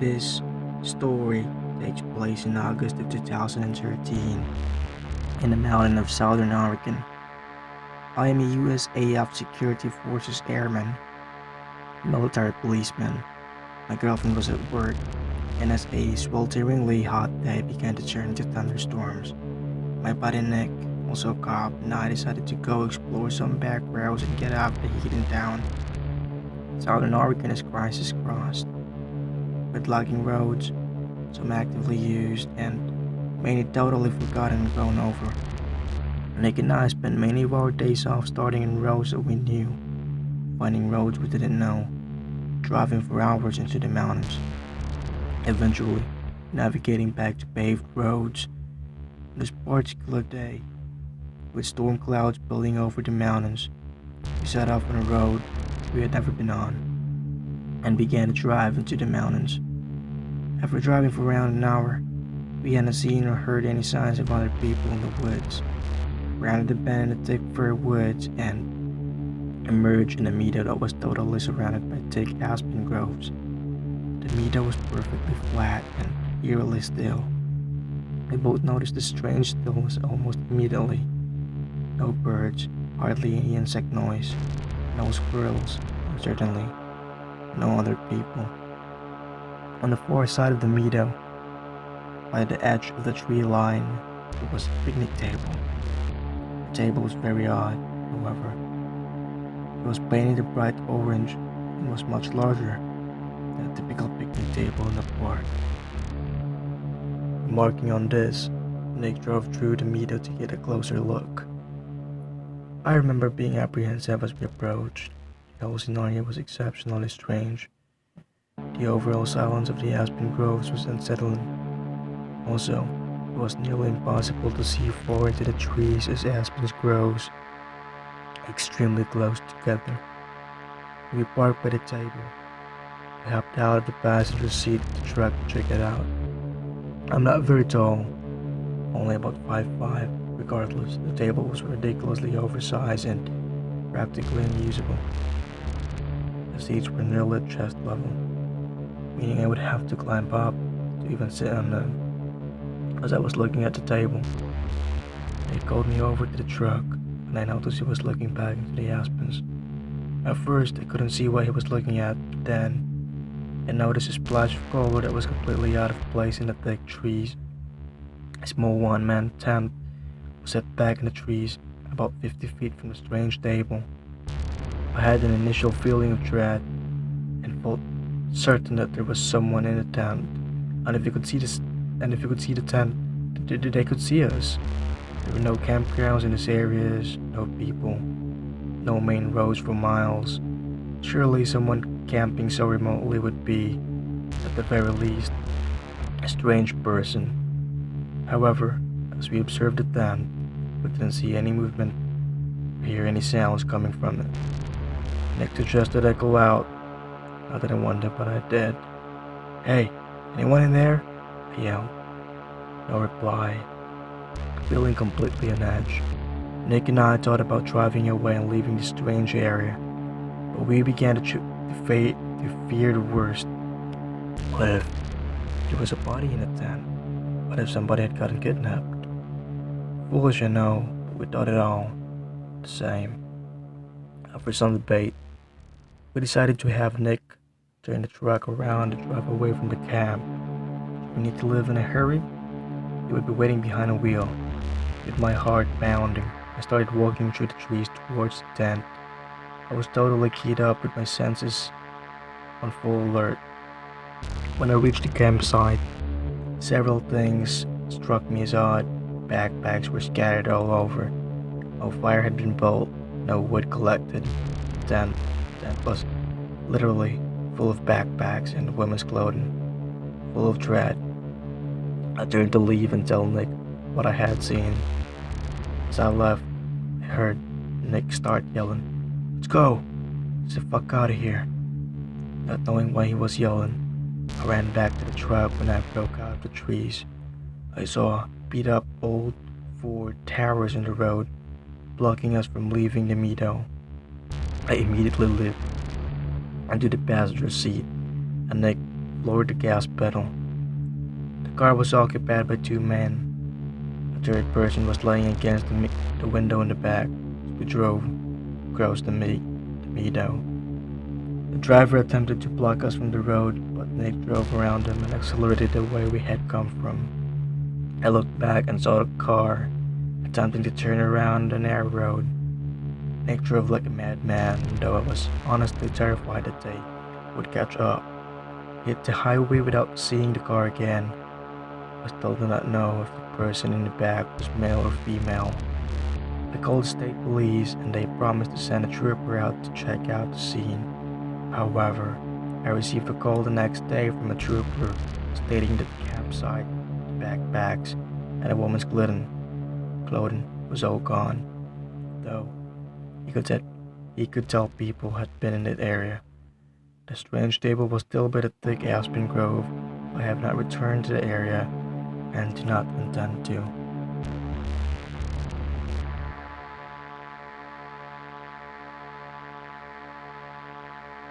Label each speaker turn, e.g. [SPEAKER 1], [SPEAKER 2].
[SPEAKER 1] This story takes place in August of 2013 in the mountain of Southern Oregon. I am a USAF Security Forces airman, military policeman. My girlfriend was at work, and as a swelteringly hot day began to turn into thunderstorms, my buddy Nick, also a cop, and I decided to go explore some back roads and get out of the heat and town. Southern Oregon is crisis-crossed, with lagging roads, some actively used, and many totally forgotten and grown over. Nick and I spent many of our days off starting in roads that we knew, finding roads we didn't know, driving for hours into the mountains, eventually navigating back to paved roads. On this particular day, with storm clouds building over the mountains, we set off on a road we had never been on, and began to drive into the mountains. After driving for around an hour, we hadn't seen or heard any signs of other people in the woods. Rounded the bend in the thick fir woods and emerged in a meadow that was totally surrounded by thick aspen groves. The meadow was perfectly flat and eerily still. We both noticed the strange stillness almost immediately. No birds, hardly any insect noise, no squirrels, and certainly no other people. On the far side of the meadow, by the edge of the tree line, there was a picnic table. The table was very odd, however. It was painted a bright orange and was much larger than a typical picnic table in the park. Remarking on this, Nick drove through the meadow to get a closer look. I remember being apprehensive as we approached. The whole scenario was exceptionally strange. The overall silence of the aspen groves was unsettling. Also, it was nearly impossible to see far into the trees as aspens grows extremely close together. We parked by the table. I hopped out of the passenger seat of the truck to check it out. I'm not very tall, only about 5'5". Regardless, the table was ridiculously oversized and practically unusable. The seats were nearly at chest level, meaning I would have to climb up to even sit on them. As I was looking at the table, they called me over to the truck, and I noticed he was looking back into the aspens. At first, I couldn't see what he was looking at, but then I noticed a splash of color that was completely out of place in the thick trees. A small one-man tent was set back in the trees, about 50 feet from the strange table. I had an initial feeling of dread, and felt certain that there was someone in the tent, and if you could see the tent, they could see us. There were no campgrounds in these areas, no people, no main roads for miles. Surely someone camping so remotely would be, at the very least, a strange person. However, as we observed the tent, we didn't see any movement or hear any sounds coming from it. Nick suggested I go out. I didn't want to, but I did. "Hey, anyone in there?" I yelled. No reply. Feeling completely on edge, Nick and I thought about driving away and leaving this strange area, but we began to fear the worst. What if there was a body in the tent? What if somebody had gotten kidnapped? Foolish, I know, but we thought it all the same. After some debate, we decided to have Nick turn the truck around and drive away from the camp. If we need to leave in a hurry, he would be waiting behind a wheel. With my heart pounding, I started walking through the trees towards the tent. I was totally keyed up with my senses on full alert. When I reached the campsite, several things struck me as odd. Backpacks were scattered all over. No fire had been built, no wood collected. The tent was literally full of backpacks and women's clothing, full of dread. I turned to leave and tell Nick what I had seen. As I left, I heard Nick start yelling, "Let's go! Get the fuck out of here!" Not knowing why he was yelling, I ran back to the truck. When I broke out of the trees, I saw beat-up old Ford towers in the road, blocking us from leaving the meadow. I immediately leaped into the passenger seat, and Nick explored the gas pedal. The car was occupied by 2 men. A third person was lying against the window in the back as we drove across the meadow. The driver attempted to block us from the road, but Nick drove around him and accelerated the way we had come from. I looked back and saw the car attempting to turn around the narrow road. Nick drove like a madman, and though I was honestly terrified that they would catch up. He hit the highway without seeing the car again. I still do not know if the person in the back was male or female. I called the state police and they promised to send a trooper out to check out the scene. However, I received a call the next day from a trooper stating that the campsite, the backpacks, and a woman's clothing was all gone, though he could tell people had been in that area. The strange table was still by the thick aspen grove. I have not returned to the area and do not intend to.